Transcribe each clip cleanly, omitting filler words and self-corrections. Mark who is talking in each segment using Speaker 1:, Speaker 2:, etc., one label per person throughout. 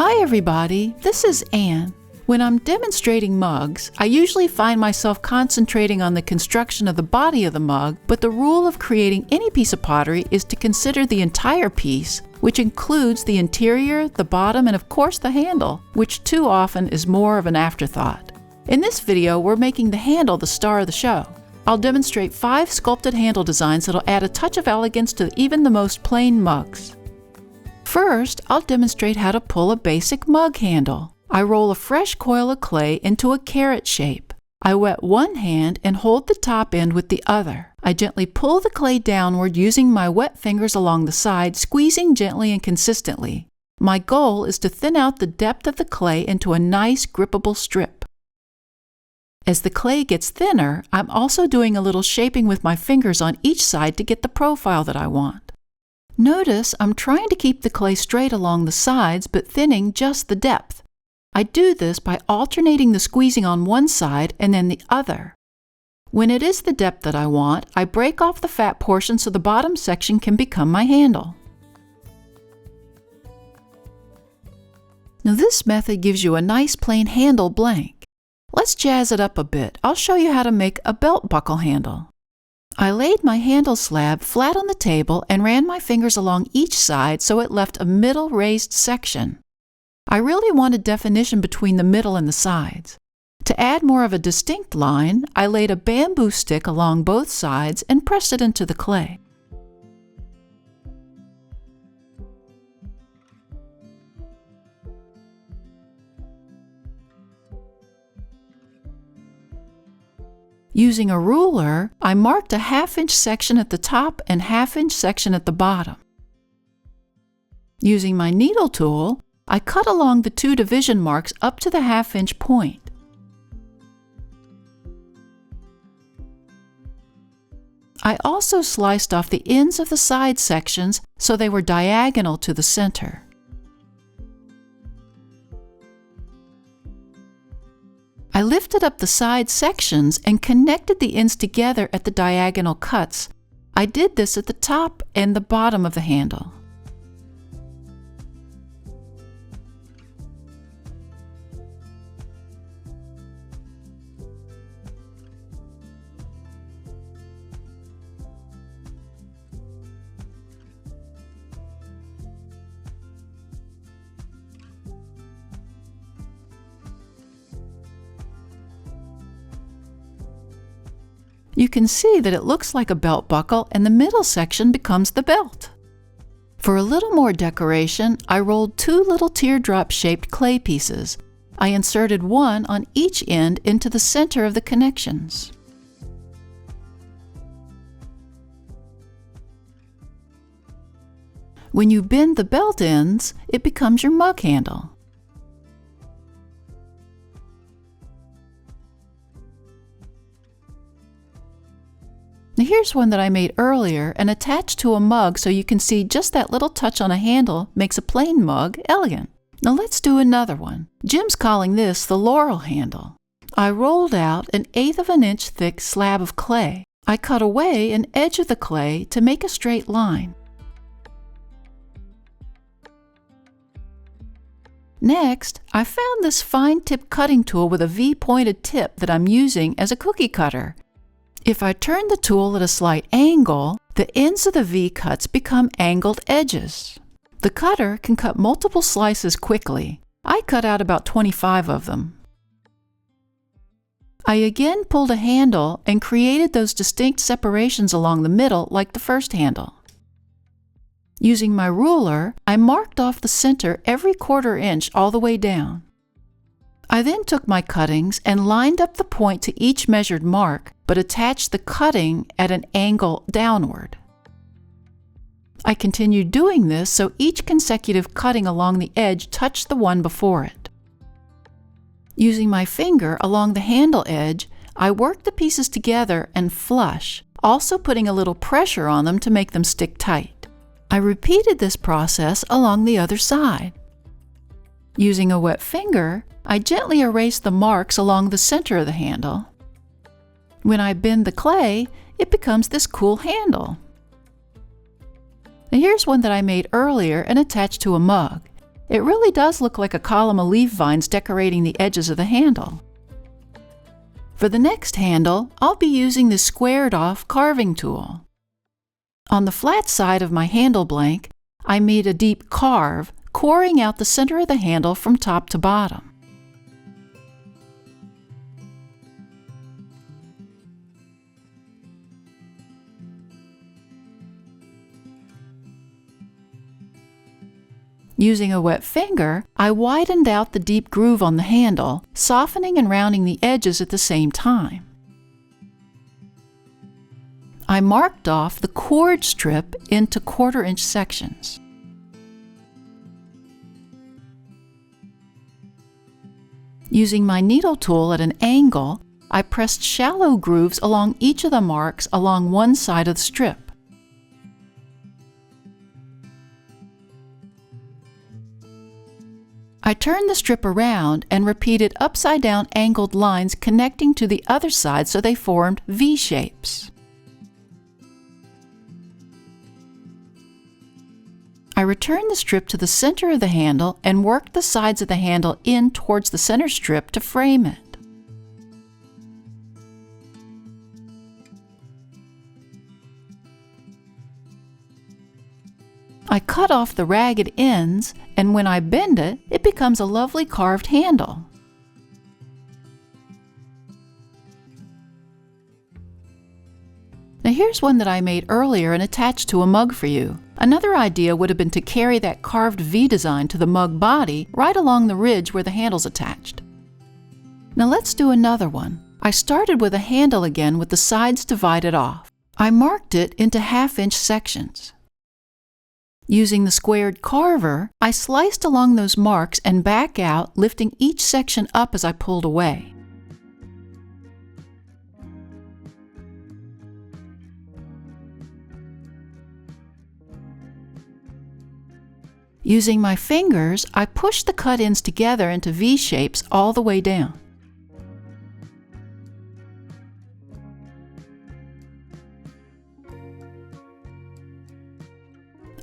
Speaker 1: Hi everybody, this is Anne. When I'm demonstrating mugs, I usually find myself concentrating on the construction of the body of the mug, but the rule of creating any piece of pottery is to consider the entire piece, which includes the interior, the bottom, and of course the handle, which too often is more of an afterthought. In this video, we're making the handle the star of the show. I'll demonstrate 5 sculpted handle designs that'll add a touch of elegance to even the most plain mugs. First, I'll demonstrate how to pull a basic mug handle. I roll a fresh coil of clay into a carrot shape. I wet one hand and hold the top end with the other. I gently pull the clay downward using my wet fingers along the side, squeezing gently and consistently. My goal is to thin out the depth of the clay into a nice grippable strip. As the clay gets thinner, I'm also doing a little shaping with my fingers on each side to get the profile that I want. Notice I'm trying to keep the clay straight along the sides but thinning just the depth. I do this by alternating the squeezing on one side and then the other. When it is the depth that I want, I break off the fat portion so the bottom section can become my handle. Now this method gives you a nice plain handle blank. Let's jazz it up a bit. I'll show you how to make a belt buckle handle. I laid my handle slab flat on the table and ran my fingers along each side so it left a middle raised section. I really wanted definition between the middle and the sides. To add more of a distinct line, I laid a bamboo stick along both sides and pressed it into the clay. Using a ruler, I marked a 1/2-inch section at the top and 1/2-inch section at the bottom. Using my needle tool, I cut along the 2 division marks up to the 1/2-inch point. I also sliced off the ends of the side sections so they were diagonal to the center. I lifted up the side sections and connected the ends together at the diagonal cuts. I did this at the top and the bottom of the handle. You can see that it looks like a belt buckle and the middle section becomes the belt. For a little more decoration, I rolled 2 little teardrop-shaped clay pieces. I inserted one on each end into the center of the connections. When you bend the belt ends, it becomes your mug handle. Now here's one that I made earlier and attached to a mug so you can see just that little touch on a handle makes a plain mug elegant. Now let's do another one. Jim's calling this the Laurel Handle. I rolled out an 1/8 of an inch thick slab of clay. I cut away an edge of the clay to make a straight line. Next, I found this fine tip cutting tool with a V-pointed tip that I'm using as a cookie cutter. If I turn the tool at a slight angle, the ends of the V cuts become angled edges. The cutter can cut multiple slices quickly. I cut out about 25 of them. I again pulled a handle and created those distinct separations along the middle like the first handle. Using my ruler, I marked off the center every 1/4 inch all the way down. I then took my cuttings and lined up the point to each measured mark, but attached the cutting at an angle downward. I continued doing this so each consecutive cutting along the edge touched the one before it. Using my finger along the handle edge, I worked the pieces together and flush, also putting a little pressure on them to make them stick tight. I repeated this process along the other side. Using a wet finger, I gently erased the marks along the center of the handle. When I bend the clay, it becomes this cool handle. Now here's one that I made earlier and attached to a mug. It really does look like a column of leaf vines decorating the edges of the handle. For the next handle, I'll be using the squared-off carving tool. On the flat side of my handle blank, I made a deep carve, coring out the center of the handle from top to bottom. Using a wet finger, I widened out the deep groove on the handle, softening and rounding the edges at the same time. I marked off the cord strip into 1/4-inch sections. Using my needle tool at an angle, I pressed shallow grooves along each of the marks along one side of the strip. I turned the strip around and repeated upside-down angled lines connecting to the other side so they formed V shapes. I returned the strip to the center of the handle and worked the sides of the handle in towards the center strip to frame it. I cut off the ragged ends, and when I bend it, it becomes a lovely carved handle. Now here's one that I made earlier and attached to a mug for you. Another idea would have been to carry that carved V design to the mug body right along the ridge where the handle's attached. Now let's do another one. I started with a handle again with the sides divided off. I marked it into 1/2-inch sections. Using the squared carver, I sliced along those marks and back out, lifting each section up as I pulled away. Using my fingers, I pushed the cut ends together into V shapes all the way down.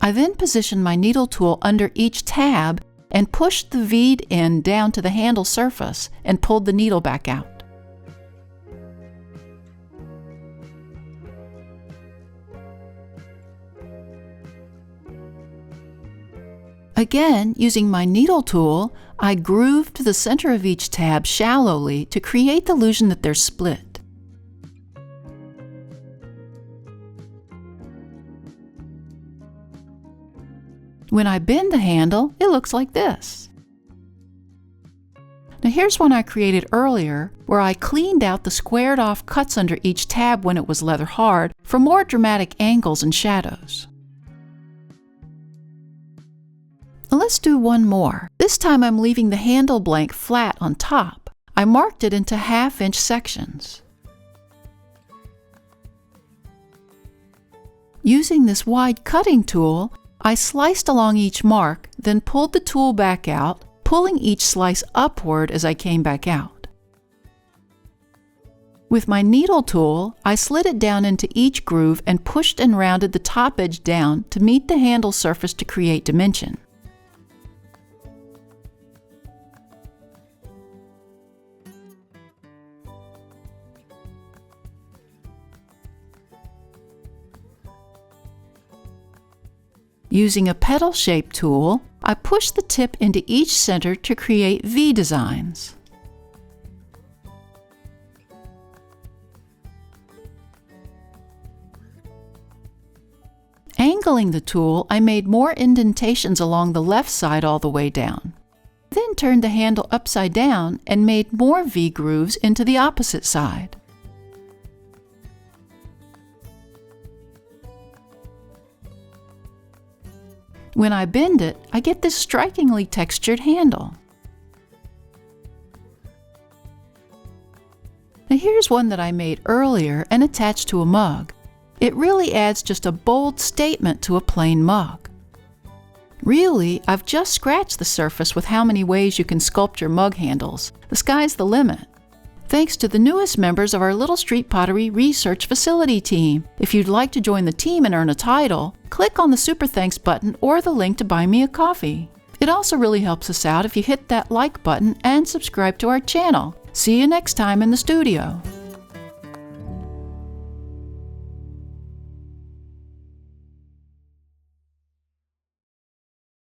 Speaker 1: I then positioned my needle tool under each tab and pushed the V'd end down to the handle surface and pulled the needle back out. Again, using my needle tool, I grooved the center of each tab shallowly to create the illusion that they're split. When I bend the handle, it looks like this. Now here's one I created earlier where I cleaned out the squared off cuts under each tab when it was leather hard for more dramatic angles and shadows. Now let's do one more. This time I'm leaving the handle blank flat on top. I marked it into 1/2-inch sections. Using this wide cutting tool, I sliced along each mark, then pulled the tool back out, pulling each slice upward as I came back out. With my needle tool, I slid it down into each groove and pushed and rounded the top edge down to meet the handle surface to create dimension. Using a petal-shaped tool, I pushed the tip into each center to create V designs. Angling the tool, I made more indentations along the left side all the way down. Then turned the handle upside down and made more V grooves into the opposite side. When I bend it, I get this strikingly textured handle. Now here's one that I made earlier and attached to a mug. It really adds just a bold statement to a plain mug. Really, I've just scratched the surface with how many ways you can sculpt your mug handles. The sky's the limit. Thanks to the newest members of our Little Street Pottery Research Facility team. If you'd like to join the team and earn a title, click on the Super Thanks button or the link to buy me a coffee. It also really helps us out if you hit that like button and subscribe to our channel. See you next time in the studio.